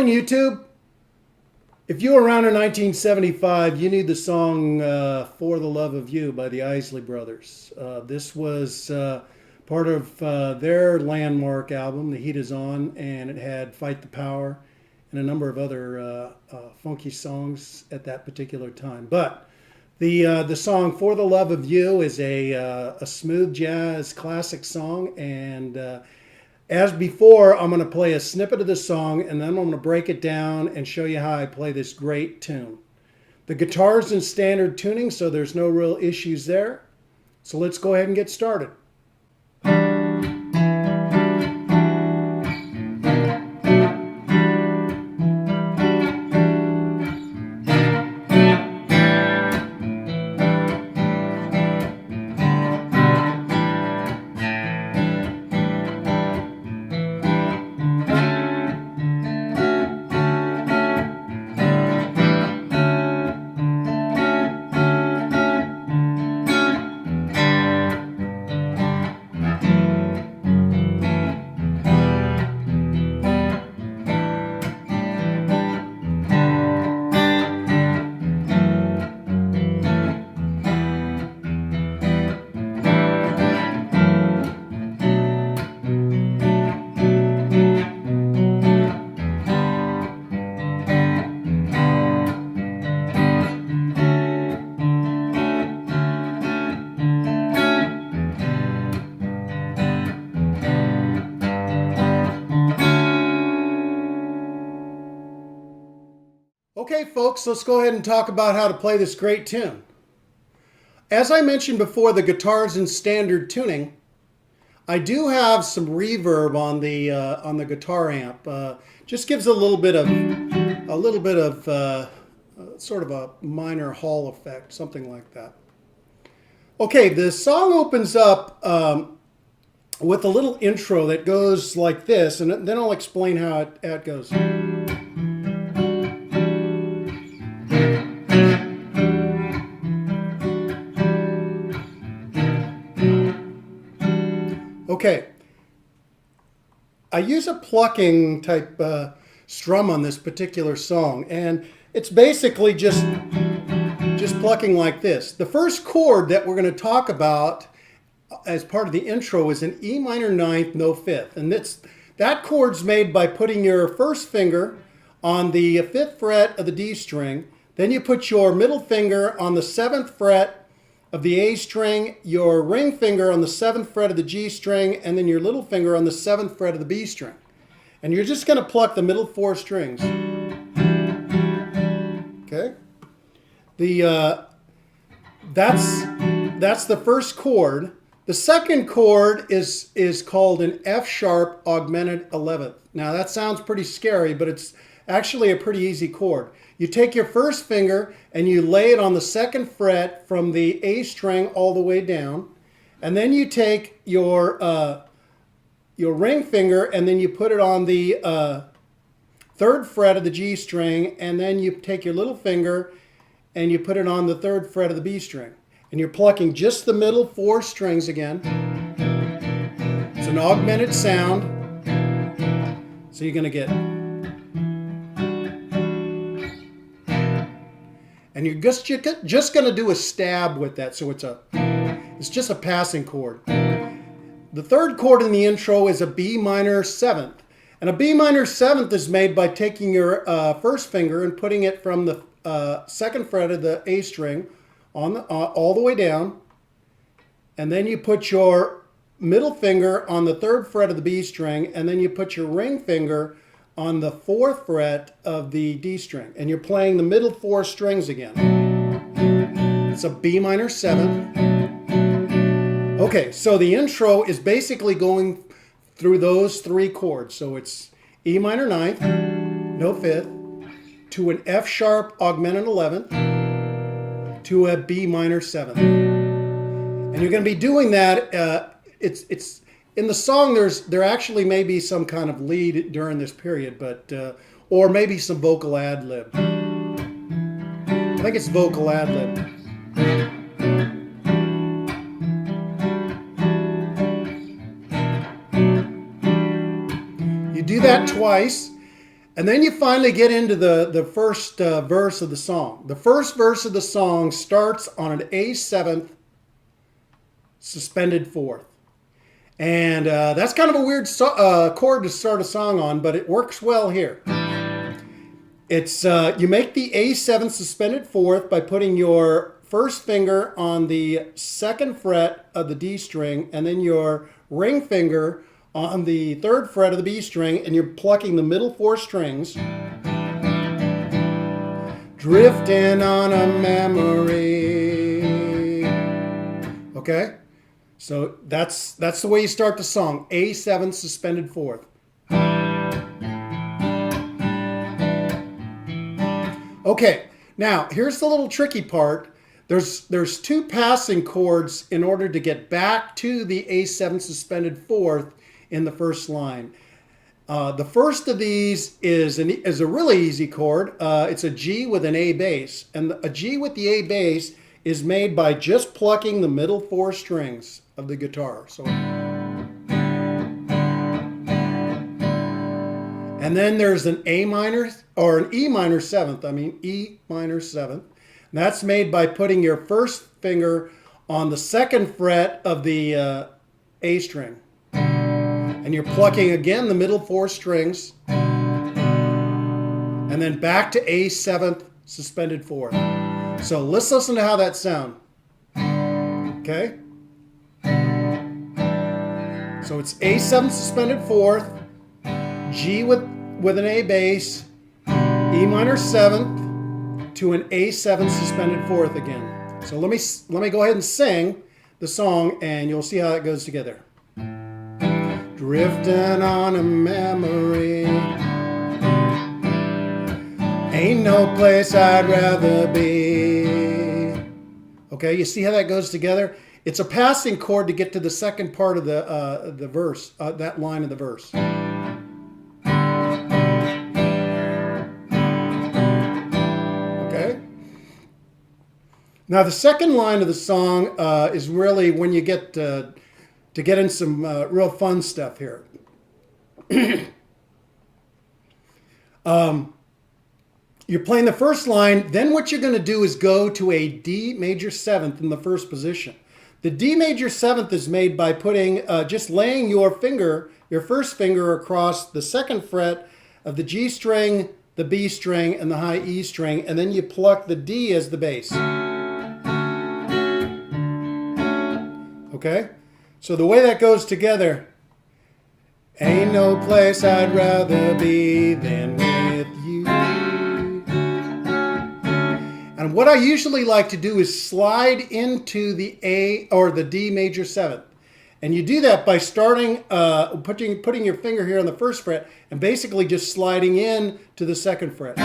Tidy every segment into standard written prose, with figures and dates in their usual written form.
Morning, YouTube. If you were around in 1975, you knew the song For the Love of You by the Isley Brothers. This was part of their landmark album, The Heat Is On, and it had Fight the Power and a number of other funky songs at that particular time. But the song For the Love of You is a smooth jazz classic song, and as before, I'm going to play a snippet of the song, and then I'm going to break it down and show you how I play this great tune. The guitar's in standard tuning, so there's no real issues there. So let's go ahead and get started. Okay, folks, let's go ahead and talk about how to play this great tune. As I mentioned before, the guitar's in standard tuning. I do have some reverb on the guitar amp. Just gives a little bit of sort of a minor hall effect, something like that. Okay, the song opens up with a little intro that goes like this, and then I'll explain how it goes. Okay, I use a plucking type strum on this particular song, and it's basically just plucking like this. The first chord that we're going to talk about as part of the intro is an E minor ninth, no fifth, and that chord's made by putting your first finger on the 5th fret of the D string, then you put your middle finger on the 7th fret of the A string, your ring finger on the 7th fret of the G string, and then your little finger on the 7th fret of the B string. And you're just going to pluck the middle 4 strings. Okay? That's the first chord. The second chord is called an F sharp augmented 11th. Now that sounds pretty scary, but it's actually a pretty easy chord. You take your first finger and you lay it on the 2nd fret from the A string all the way down, and then you take your ring finger and then you put it on the 3rd fret of the G string, and then you take your little finger and you put it on the 3rd fret of the B string, and you're plucking just the middle 4 strings again. It's an augmented sound, so you're going to get. And you're just going to do a stab with that, so it's just a passing chord. The third chord in the intro is a B minor 7th. And a B minor 7th is made by taking your first finger and putting it from the 2nd fret of the A string on all the way down. And then you put your middle finger on the 3rd fret of the B string, and then you put your ring finger on the 4th fret of the D string, and you're playing the middle 4 strings again. It's a B minor 7th. Okay, so the intro is basically going through those 3 chords. So it's E minor 9th, no 5th, to an F sharp augmented 11th, to a B minor 7th. And you're going to be doing that, it's in the song, there actually may be some kind of lead during this period, but or maybe some vocal ad-lib. I think it's vocal ad-lib. You do that twice, And then you finally get into the first verse of the song. The first verse of the song starts on an A7 suspended fourth. And that's kind of a weird chord to start a song on, but it works well here. It's you make the A7 suspended fourth by putting your first finger on the second fret of the D string and then your ring finger on the third fret of the B string, and you're plucking the middle four strings. Drifting on a memory. Okay? So that's the way you start the song. A7 suspended fourth. Okay, now here's the little tricky part. There's two passing chords in order to get back to the A7 suspended fourth in the first line. The first of these is a really easy chord. It's a G with an A bass. And a G with the A bass is made by just plucking the middle four strings of the guitar. So, and then there's an A minor, or an E minor seventh. E minor seventh. And that's made by putting your first finger on the second fret of the A string. And you're plucking again the middle four strings. And then back to A7th suspended fourth. So let's listen to how that sounds. Okay? So it's A7 suspended fourth, G with an A bass, E minor seventh to an A7 suspended fourth again. So let me go ahead and sing the song, and you'll see how it goes together. Drifting on a memory, ain't no place I'd rather be. Okay, you see how that goes together? It's a passing chord to get to the second part of the verse, that line of the verse. Okay. Now the second line of the song is really when you get to get in some real fun stuff here. You're playing the first line, then what you're going to do is go to a D major seventh in the first position. The D major seventh is made by putting, just laying your first finger across the second fret of the G string, the B string, and the high E string, and then you pluck the D as the bass. Okay? So the way that goes together, ain't no place I'd rather be than with you. And what I usually like to do is slide into the A or the D major seventh. And you do that by starting, putting your finger here on the first fret and basically just sliding in to the second fret.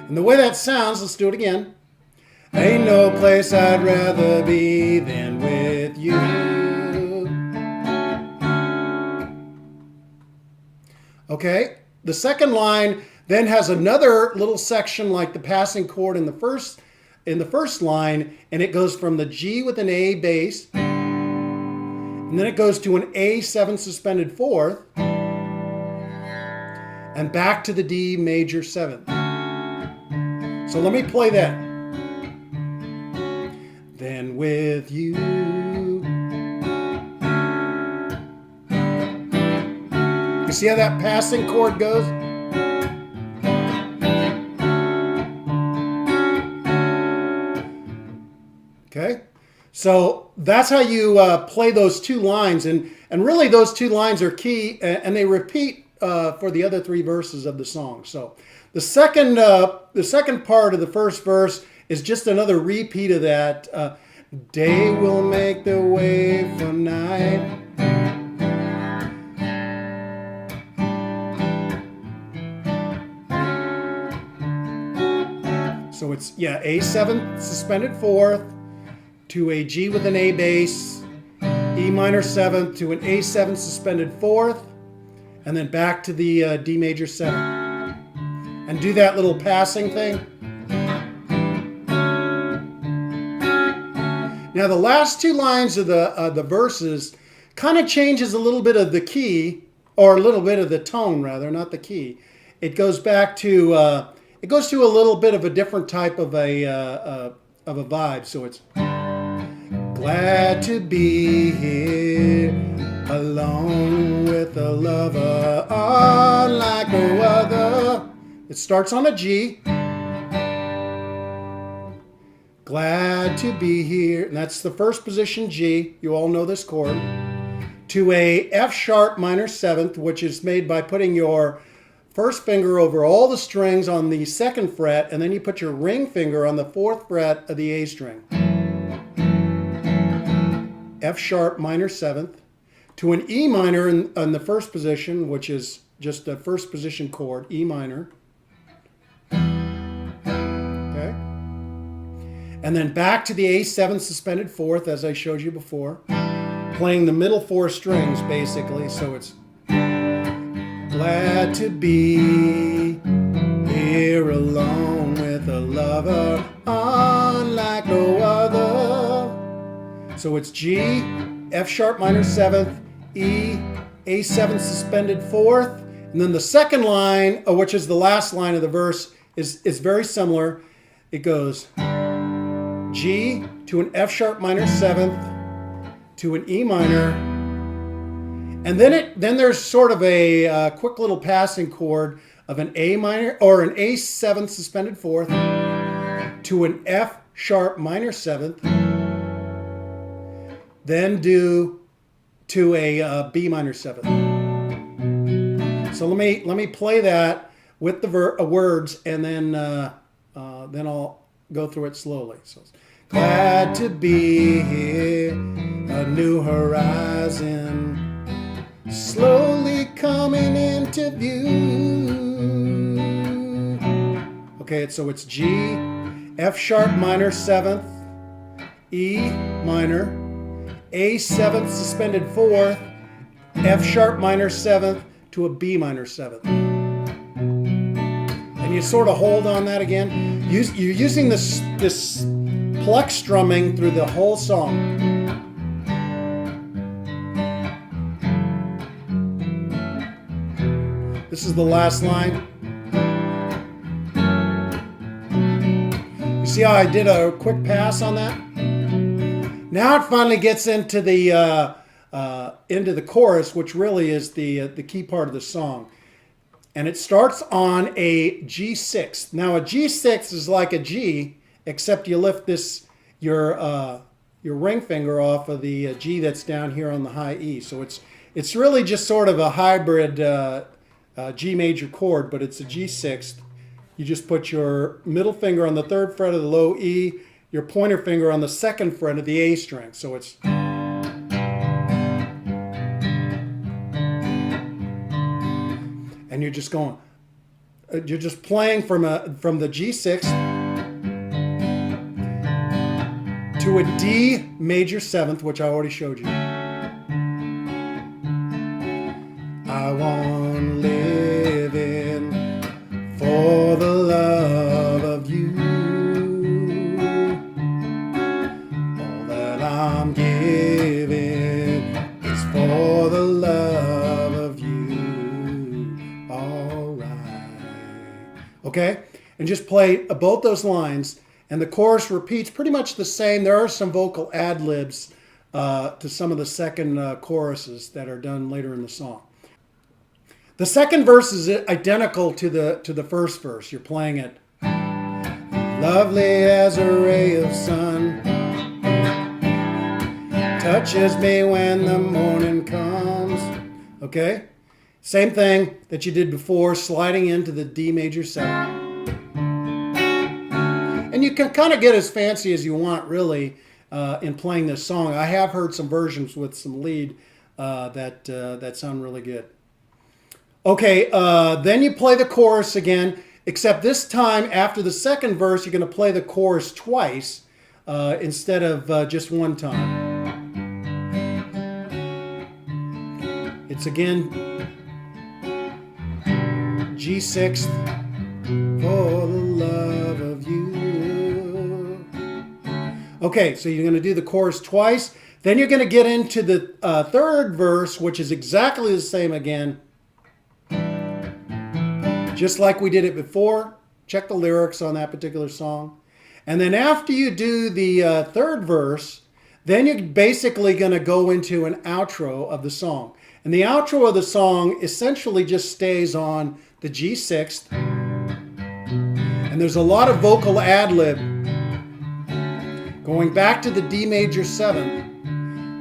And the way that sounds, let's do it again. Ain't no place I'd rather be than with you. Okay, the second line then has another little section like the passing chord in the first line, and it goes from the G with an A bass, and then it goes to an A7 suspended fourth, and back to the D major seventh. So let me play that. Then with you. You see how that passing chord goes? Okay, so that's how you play those two lines, and really those two lines are key, and they repeat for the other three verses of the song. So the second part of the first verse is just another repeat of that. Day will make the way for night. So it's, yeah, A7 suspended fourth to a G with an A bass, E minor seventh to an A7 suspended fourth, and then back to the D major seventh. And do that little passing thing. Now the last two lines of the verses kind of changes a little bit of the key, or a little bit of the tone rather, not the key. It goes back to a little bit of a different type of a vibe. So it's glad to be here alone with a lover unlike no other. It starts on a G. Glad to be here, and that's the first position G. You all know this chord. To a F sharp minor 7th, which is made by putting your first finger over all the strings on the 2nd fret, and then you put your ring finger on the 4th fret of the A string. F sharp minor 7th. To an E minor in the first position, which is just a first position chord, E minor. Okay. And then back to the A7 suspended 4th, as I showed you before. Playing the middle 4 strings, basically. So it's glad to be here alone with a lover unlike no other. So it's G, F sharp minor 7th, E, A7 suspended 4th, and then the second line, which is the last line of the verse, is very similar. It goes G to an F sharp minor 7th, to an E minor, and then there's sort of a quick little passing chord of an A minor or an A7 suspended 4th to an F sharp minor 7th, then do to a B minor 7th. So let me play that with the words, and then I'll go through it slowly. So glad to be here, a new horizon slowly coming into view. Okay, so it's G, F sharp minor 7th, E minor, A7 suspended 4th, F sharp minor 7th to a B minor 7th. And you sort of hold on that again. You're using this pluck strumming through the whole song. This is the last line. You see how I did a quick pass on that? Now it finally gets into the chorus, which really is the key part of the song. And it starts on a G6. Now a G6 is like a G, except you lift your ring finger off of the G that's down here on the high E. So it's really just sort of a hybrid G major chord, but it's a G6. You just put your middle finger on the 3rd fret of the low E, your pointer finger on the 2nd fret of the A string. So it's and you're just going, you're just playing from the G6 to a D major 7th, which I already showed you. I want living for the love of you. All that I'm giving is for the love of you. All right. Okay? And just play both those lines, and the chorus repeats pretty much the same. There are some vocal ad-libs to some of the second choruses that are done later in the song. The second verse is identical to the first verse. You're playing it lovely as a ray of sun touches me when the morning comes. Okay? Same thing that you did before, sliding into the D major 7. And you can kind of get as fancy as you want, really, in playing this song. I have heard some versions with some lead that sound really good. Okay, then you play the chorus again, except this time after the second verse, you're going to play the chorus twice instead of just one time. It's again G6 for the love of you. Okay, so you're going to do the chorus twice. Then you're going to get into the third verse, which is exactly the same again. Just like we did it before. Check the lyrics on that particular song. And then after you do the third verse, then you're basically going to go into an outro of the song. And the outro of the song essentially just stays on the G6th. And there's a lot of vocal ad-lib going back to the D major 7th.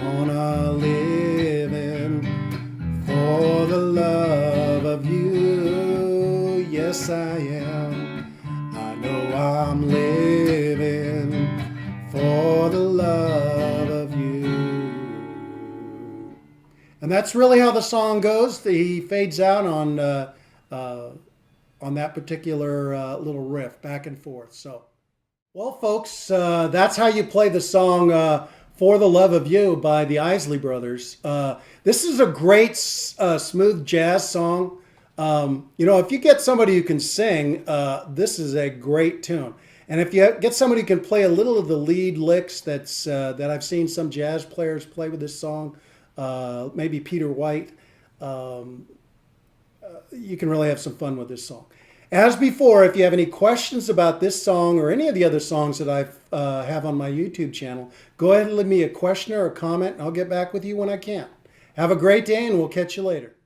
On a living for the love of you. Yes, I am. I know I'm living for the love of you. And that's really how the song goes. He fades out on that particular little riff, back and forth. So, well, folks, that's how you play the song For the Love of You by the Isley Brothers. This is a great smooth jazz song. You know, if you get somebody who can sing, this is a great tune. And if you get somebody who can play a little of the lead licks that I've seen some jazz players play with this song, maybe Peter White, you can really have some fun with this song. As before, if you have any questions about this song or any of the other songs that I have on my YouTube channel, go ahead and leave me a question or a comment, and I'll get back with you when I can. Have a great day, and we'll catch you later.